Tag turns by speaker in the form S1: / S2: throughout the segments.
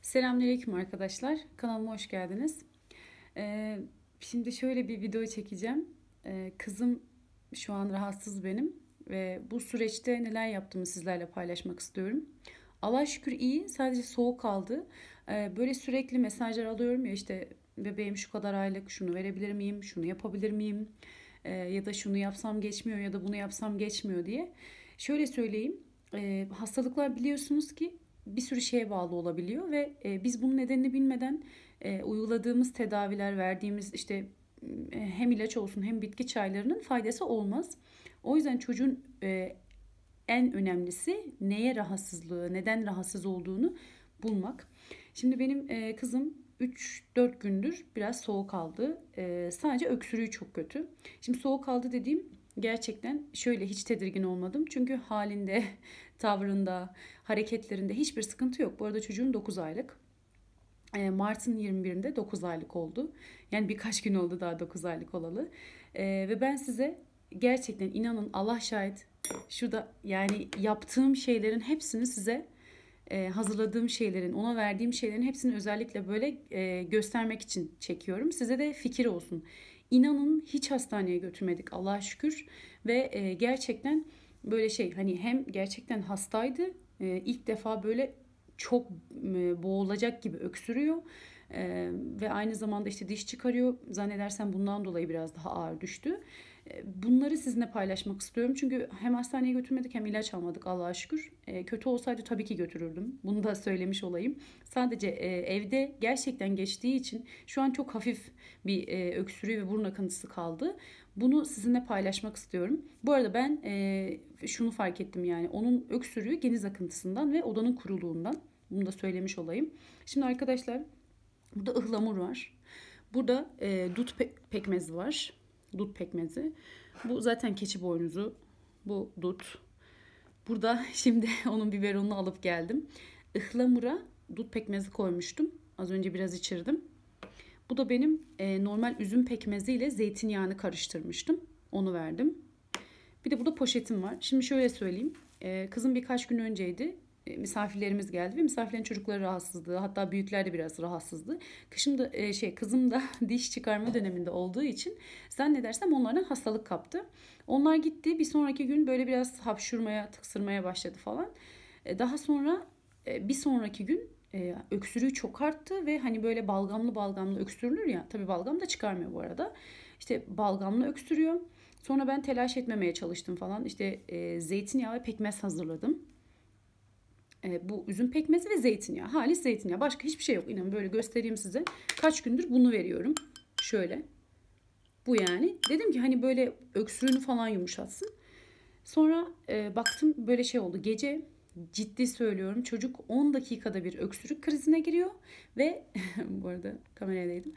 S1: Selamünaleyküm arkadaşlar. Kanalıma hoş geldiniz. Ee, Şimdi şöyle bir video çekeceğim. Kızım şu an rahatsız benim ve bu süreçte neler yaptığımı sizlerle paylaşmak istiyorum. Allah'a şükür iyi. Sadece soğuk kaldı. Böyle sürekli mesajlar alıyorum ya işte bebeğim şu kadar aylık, şunu verebilir miyim, şunu yapabilir miyim? Ya da şunu yapsam geçmiyor ya da bunu yapsam geçmiyor diye. Şöyle söyleyeyim. Hastalıklar biliyorsunuz ki bir sürü şeye bağlı olabiliyor ve biz bunun nedenini bilmeden uyguladığımız tedaviler, verdiğimiz işte hem ilaç olsun hem bitki çaylarının faydası olmaz. O yüzden çocuğun en önemlisi neye rahatsızlığı, neden rahatsız olduğunu bulmak. Şimdi benim kızım 3-4 gündür biraz soğuk aldı. Sadece öksürüğü çok kötü. Şimdi soğuk aldı dediğim gerçekten şöyle hiç tedirgin olmadım. Çünkü halinde, tavrında, hareketlerinde hiçbir sıkıntı yok. Bu arada çocuğum 9 aylık. Mart'ın 21'inde 9 aylık oldu. Yani birkaç gün oldu daha 9 aylık olalı. Ve ben size gerçekten inanın Allah şahit şurada yani yaptığım şeylerin hepsini size hazırladığım şeylerin, ona verdiğim şeylerin hepsini özellikle böyle göstermek için çekiyorum. Size de fikir olsun. İnanın hiç hastaneye götürmedik Allah'a şükür ve gerçekten böyle şey hani hem gerçekten hastaydı ilk defa böyle çok boğulacak gibi öksürüyor. Ve aynı zamanda işte diş çıkarıyor. Zannedersem bundan dolayı biraz daha ağır düştü. Bunları sizinle paylaşmak istiyorum. Çünkü hem hastaneye götürmedik hem ilaç almadık Allah'a şükür. Kötü olsaydı tabii ki götürürdüm. Bunu da söylemiş olayım. Sadece evde gerçekten geçtiği için şu an çok hafif bir öksürüğü ve burun akıntısı kaldı. Bunu sizinle paylaşmak istiyorum. Bu arada ben şunu fark ettim yani onun öksürüğü geniz akıntısından ve odanın kuruluğundan. Bunu da söylemiş olayım. Şimdi arkadaşlar burada ıhlamur var. Burada dut pekmezi var. Dut pekmezi. Bu zaten keçi boynuzu. Bu dut. Burada şimdi onun biberonunu alıp geldim. Ihlamura dut pekmezi koymuştum. Az önce biraz içirdim. Bu da benim normal üzüm pekmezi ile zeytinyağını karıştırmıştım. Onu verdim. Bir de burada poşetim var. Şimdi şöyle söyleyeyim. Kızım birkaç gün önceydi. Misafirlerimiz geldi ve misafirlerin çocukları rahatsızdı. Hatta büyükler de biraz rahatsızdı. Kızım da diş çıkarma döneminde olduğu için zannedersem onlardan hastalık kaptı. Onlar gitti. Bir sonraki gün böyle biraz hapşurmaya, tıksırmaya başladı falan. Daha sonra bir sonraki gün öksürüğü çok arttı ve hani böyle balgamlı balgamlı öksürülür ya. Tabii balgam da çıkarmıyor bu arada. İşte balgamlı öksürüyor. Sonra ben telaş etmemeye çalıştım falan. İşte zeytinyağı ve pekmez hazırladım. Bu üzüm pekmezi ve zeytinyağı. Halis zeytinyağı. Başka hiçbir şey yok. İnanın böyle göstereyim size. Kaç gündür bunu veriyorum. Şöyle. Bu yani. Dedim ki hani böyle öksürüğünü falan yumuşatsın. Sonra baktım böyle şey oldu. Gece ciddi söylüyorum çocuk 10 dakikada bir öksürük krizine giriyor ve bu arada kameraya değdim.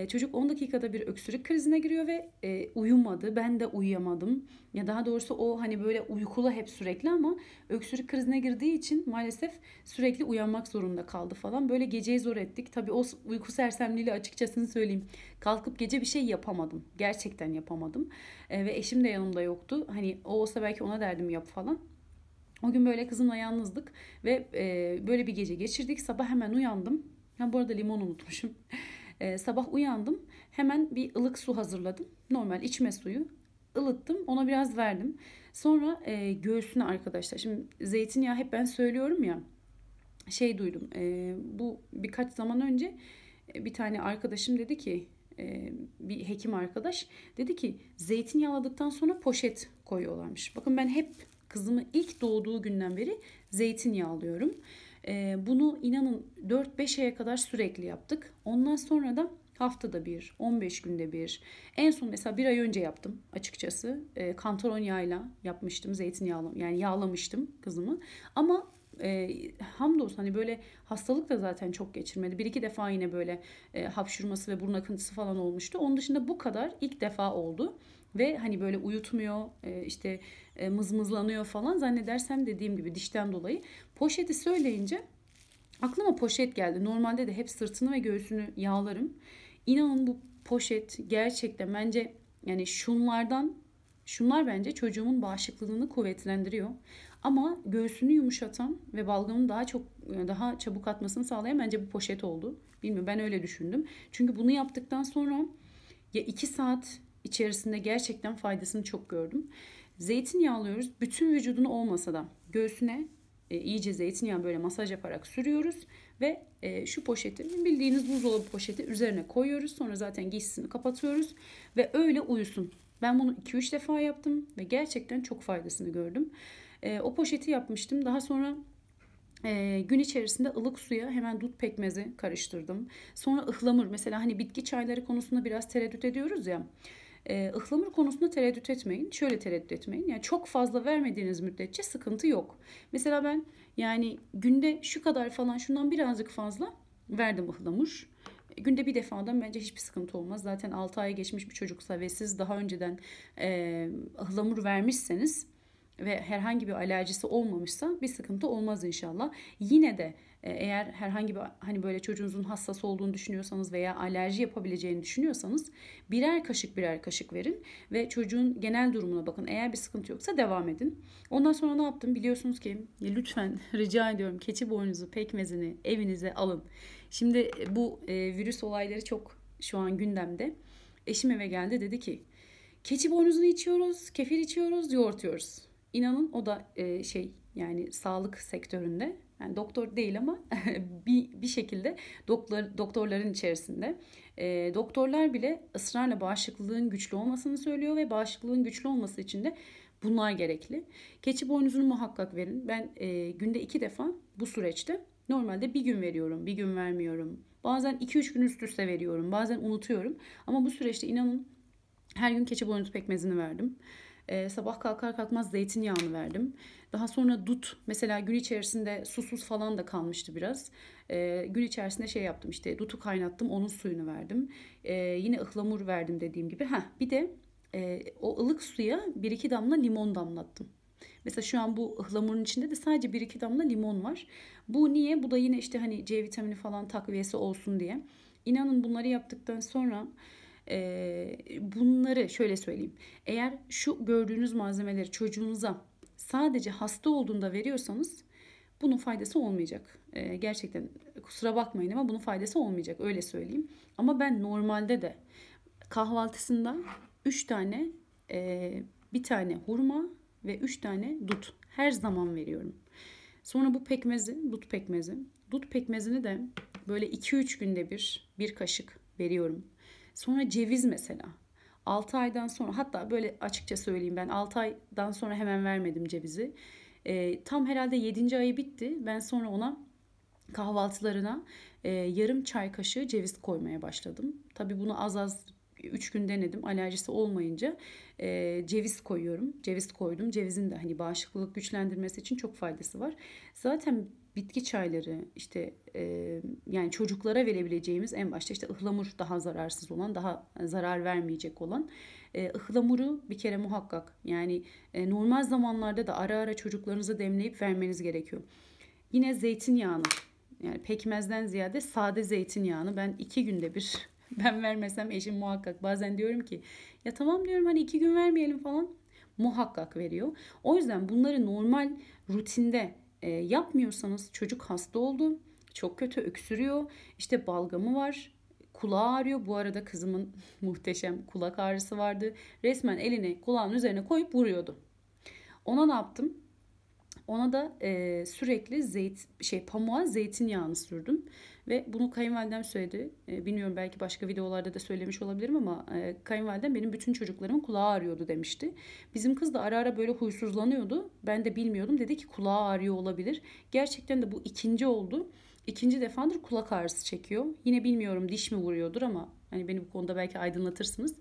S1: Çocuk 10 dakikada bir öksürük krizine giriyor ve uyumadı. Ben de uyuyamadım. Ya daha doğrusu o hani böyle uykulu hep sürekli ama öksürük krizine girdiği için maalesef sürekli uyanmak zorunda kaldı falan. Böyle geceyi zor ettik. Tabii o uyku sersemliğiyle açıkçası söyleyeyim. Kalkıp gece bir şey yapamadım. Gerçekten yapamadım. Ve eşim de yanımda yoktu. Hani o olsa belki ona derdim yap falan. O gün böyle kızımla yalnızdık ve böyle bir gece geçirdik. Sabah hemen uyandım. Ha, bu arada limon unutmuşum. Sabah uyandım. Hemen bir ılık su hazırladım. Normal içme suyu. Ilıttım. Ona biraz verdim. Sonra göğsüne arkadaşlar. Şimdi zeytinyağı hep ben söylüyorum ya. Şey duydum. Bu birkaç zaman önce bir tane arkadaşım dedi ki bir hekim arkadaş dedi ki zeytinyağladıktan sonra poşet koyuyorlarmış. Bakın ben hep kızımı ilk doğduğu günden beri zeytinyağlıyorum. Bunu inanın 4-5 aya kadar sürekli yaptık. Ondan sonra da haftada bir, 15 günde bir. En son mesela bir ay önce yaptım açıkçası. Kantaron yağıyla yapmıştım zeytinyağlı yani yağlamıştım kızımı. Ama hamdolsun hani böyle hastalık da zaten çok geçirmedi. Bir iki defa yine böyle hapşurması ve burun akıntısı falan olmuştu. Onun dışında bu kadar ilk defa oldu. Ve hani böyle uyutmuyor işte mızmızlanıyor falan zannedersem dediğim gibi dişten dolayı. Poşeti söyleyince aklıma poşet geldi. Normalde de hep sırtını ve göğsünü yağlarım. İnanın bu poşet gerçekten bence yani şunlar bence çocuğumun bağışıklığını kuvvetlendiriyor. Ama göğsünü yumuşatan ve balgamın daha çabuk atmasını sağlayan bence bu poşet oldu. Bilmiyorum, ben öyle düşündüm. Çünkü bunu yaptıktan sonra ya 2 saat içerisinde gerçekten faydasını çok gördüm. Zeytinyağı alıyoruz. Bütün vücudunu olmasa da göğsüne iyice zeytinyağı böyle masaj yaparak sürüyoruz. Ve şu poşeti, bildiğiniz buzdolabı poşeti, üzerine koyuyoruz. Sonra zaten giysisini kapatıyoruz ve öyle uyusun. Ben bunu 2-3 defa yaptım ve gerçekten çok faydasını gördüm. O poşeti yapmıştım. Daha sonra gün içerisinde ılık suya hemen dut pekmezi karıştırdım. Sonra ıhlamur, mesela hani bitki çayları konusunda biraz tereddüt ediyoruz ya. Ihlamur konusunda tereddüt etmeyin. Şöyle tereddüt etmeyin. Yani çok fazla vermediğiniz müddetçe sıkıntı yok. Mesela ben yani günde şu kadar falan, şundan birazcık fazla verdim ıhlamur. Günde bir defadan bence hiçbir sıkıntı olmaz. Zaten 6 ay geçmiş bir çocuksa ve siz daha önceden ıhlamur vermişseniz ve herhangi bir alerjisi olmamışsa bir sıkıntı olmaz inşallah. Yine de eğer herhangi bir hani böyle çocuğunuzun hassas olduğunu düşünüyorsanız veya alerji yapabileceğini düşünüyorsanız birer kaşık verin ve çocuğun genel durumuna bakın. Eğer bir sıkıntı yoksa devam edin. Ondan sonra ne yaptım? Biliyorsunuz ki lütfen rica ediyorum, keçi boynuzu pekmezini evinize alın. Şimdi bu virüs olayları çok şu an gündemde. Eşim eve geldi, dedi ki keçi boynuzunu içiyoruz, kefir içiyoruz, yoğurt yiyoruz. İnanın o da yani sağlık sektöründe, yani doktor değil ama bir şekilde doktorların içerisinde. Doktorlar bile ısrarla bağışıklığın güçlü olmasını söylüyor ve bağışıklığın güçlü olması için de bunlar gerekli. Keçi boynuzunu muhakkak verin. Ben günde 2 defa bu süreçte, normalde bir gün veriyorum, bir gün vermiyorum. Bazen 2-3 gün üst üste veriyorum, bazen unutuyorum. Ama bu süreçte inanın her gün keçi boynuzu pekmezini verdim. Sabah kalkar kalkmaz zeytinyağını verdim. Daha sonra dut, mesela gün içerisinde susuz falan da kalmıştı biraz. Gün içerisinde yaptım, işte dutu kaynattım, onun suyunu verdim. Yine ıhlamur verdim dediğim gibi. Bir de o ılık suya 1-2 damla limon damlattım. Mesela şu an bu ıhlamurun içinde de sadece 1-2 damla limon var. Bu niye? Bu da yine işte hani C vitamini falan takviyesi olsun diye. İnanın bunları yaptıktan sonra bunları şöyle söyleyeyim. Eğer şu gördüğünüz malzemeleri çocuğunuza sadece hasta olduğunda veriyorsanız bunun faydası olmayacak. Gerçekten kusura bakmayın ama bunun faydası olmayacak, öyle söyleyeyim. Ama ben normalde de kahvaltısında 3 tane bir tane hurma ve 3 tane dut her zaman veriyorum. Sonra bu pekmezi, dut pekmezini de böyle 2-3 günde bir kaşık veriyorum. Sonra ceviz mesela. 6 aydan sonra, hatta böyle açıkça söyleyeyim, ben 6 aydan sonra hemen vermedim cevizi. Tam herhalde 7. ayı bitti. Ben sonra ona kahvaltılarına yarım çay kaşığı ceviz koymaya başladım. Tabii bunu az az 3 gün denedim. Alerjisi olmayınca ceviz koyuyorum. Ceviz koydum. Cevizin de hani bağışıklık güçlendirmesi için çok faydası var. Zaten bitki çayları işte yani çocuklara verebileceğimiz, en başta işte ıhlamur daha zararsız olan, daha zarar vermeyecek olan. Ihlamuru bir kere muhakkak, yani normal zamanlarda da ara ara çocuklarınıza demleyip vermeniz gerekiyor. Yine zeytinyağını, yani pekmezden ziyade sade zeytinyağını ben 2 günde bir ben vermesem eşim muhakkak, bazen diyorum ki ya tamam diyorum hani 2 gün vermeyelim falan, muhakkak veriyor. O yüzden bunları normal rutinde yapmıyorsanız, çocuk hasta oldu, çok kötü öksürüyor, işte balgamı var, kulağı ağrıyor. Bu arada kızımın muhteşem kulak ağrısı vardı. Resmen elini kulağın üzerine koyup vuruyordu. Ona ne yaptım? Ona da sürekli pamuğa zeytinyağını sürdüm. Ve bunu kayınvalidem söyledi. Bilmiyorum, belki başka videolarda da söylemiş olabilirim ama kayınvalidem benim bütün çocuklarımın kulağı ağrıyordu demişti. Bizim kız da ara ara böyle huysuzlanıyordu. Ben de bilmiyordum. Dedi ki kulağı ağrıyor olabilir. Gerçekten de bu ikinci oldu. İkinci defadır kulak ağrısı çekiyor. Yine bilmiyorum, diş mi vuruyordur ama hani beni bu konuda belki aydınlatırsınız.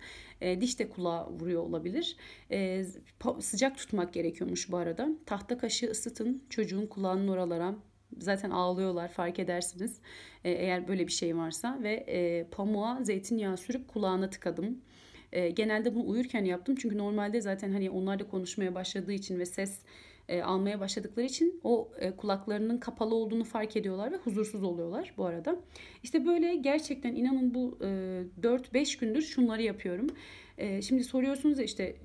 S1: Diş de kulağa vuruyor olabilir. Sıcak tutmak gerekiyormuş bu arada. Tahta kaşığı ısıtın çocuğun kulağının oralara. Zaten ağlıyorlar, fark edersiniz. Eğer böyle bir şey varsa. Ve pamuğa zeytinyağı sürüp kulağına tıkadım. Genelde bunu uyurken yaptım. Çünkü normalde zaten hani onlar da konuşmaya başladığı için ve ses almaya başladıkları için o kulaklarının kapalı olduğunu fark ediyorlar ve huzursuz oluyorlar bu arada. İşte böyle gerçekten inanın bu 4-5 gündür şunları yapıyorum. Şimdi soruyorsunuz ya işte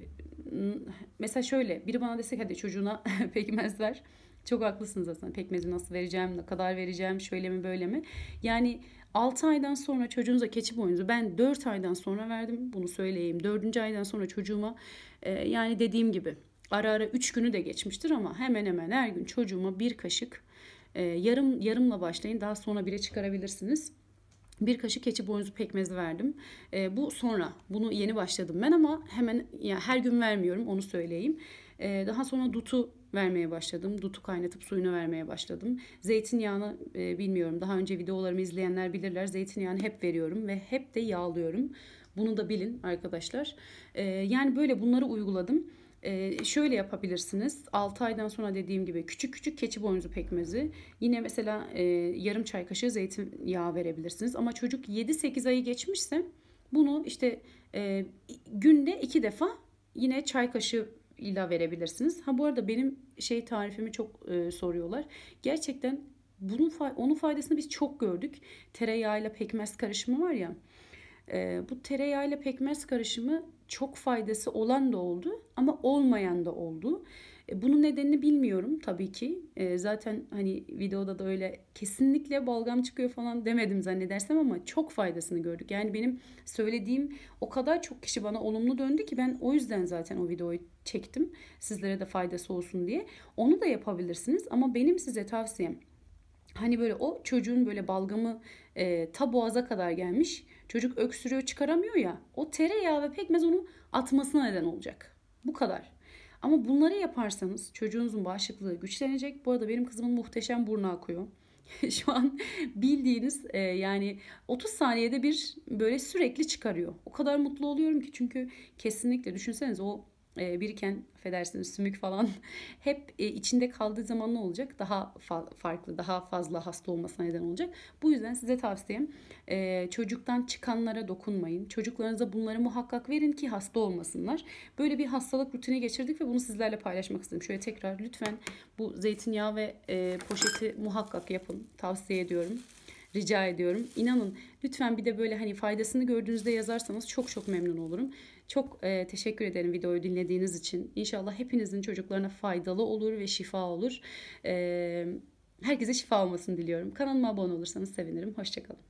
S1: mesela şöyle biri bana desek hadi çocuğuna pekmez ver. Çok haklısınız aslında. Pekmezi nasıl vereceğim, ne kadar vereceğim, şöyle mi böyle mi? Yani 6 aydan sonra çocuğunuza keçi boynuzu ben 4 aydan sonra verdim. Bunu söyleyeyim. 4. aydan sonra çocuğuma yani dediğim gibi ara ara 3 günü de geçmiştir ama hemen hemen her gün çocuğuma bir kaşık yarımla başlayın. Daha sonra bire çıkarabilirsiniz. Bir kaşık keçi boynuzu pekmezi verdim. Bu sonra. Bunu yeni başladım ben ama hemen yani her gün vermiyorum onu söyleyeyim. Daha sonra dutu vermeye başladım. Dutu kaynatıp suyunu vermeye başladım. Zeytinyağını bilmiyorum. Daha önce videolarımı izleyenler bilirler. Zeytinyağını hep veriyorum ve hep de yağlıyorum. Bunu da bilin arkadaşlar. Yani böyle bunları uyguladım. Şöyle yapabilirsiniz. 6 aydan sonra dediğim gibi küçük küçük keçi boynuzu pekmezi. Yine mesela yarım çay kaşığı zeytinyağı verebilirsiniz. Ama çocuk 7-8 ayı geçmişse bunu işte günde 2 defa yine çay kaşığı ile verebilirsiniz. Ha bu arada benim tarifimi çok soruyorlar. Gerçekten onun faydasını biz çok gördük. Tereyağıyla pekmez karışımı var ya. Bu tereyağıyla pekmez karışımı çok faydası olan da oldu ama olmayan da oldu. Bunun nedenini bilmiyorum tabii ki. Zaten hani videoda da öyle kesinlikle balgam çıkıyor falan demedim zannedersem ama çok faydasını gördük. Yani benim söylediğim o kadar çok kişi bana olumlu döndü ki ben o yüzden zaten o videoyu çektim. Sizlere de faydası olsun diye. Onu da yapabilirsiniz ama benim size tavsiyem hani böyle o çocuğun böyle balgamı ta boğaza kadar gelmiş. Çocuk öksürüyor çıkaramıyor ya. O tereyağı ve pekmez onu atmasına neden olacak. Bu kadar. Ama bunları yaparsanız çocuğunuzun bağışıklığı güçlenecek. Bu arada benim kızımın muhteşem burnu akıyor. Şu an bildiğiniz yani 30 saniyede bir böyle sürekli çıkarıyor. O kadar mutlu oluyorum ki çünkü kesinlikle düşünseniz o biriken affedersiniz sümük falan hep içinde kaldığı zaman ne olacak? Daha farklı, daha fazla hasta olmasına neden olacak. Bu yüzden size tavsiyem çocuktan çıkanlara dokunmayın. Çocuklarınıza bunları muhakkak verin ki hasta olmasınlar. Böyle bir hastalık rutini geçirdik ve bunu sizlerle paylaşmak istedim. Şöyle tekrar lütfen bu zeytinyağı ve poşeti muhakkak yapın. Tavsiye ediyorum. Rica ediyorum. İnanın lütfen bir de böyle hani faydasını gördüğünüzde yazarsanız çok çok memnun olurum. Çok teşekkür ederim videoyu dinlediğiniz için. İnşallah hepinizin çocuklarına faydalı olur ve şifa olur. Herkese şifa olmasını diliyorum. Kanalıma abone olursanız sevinirim. Hoşça kalın.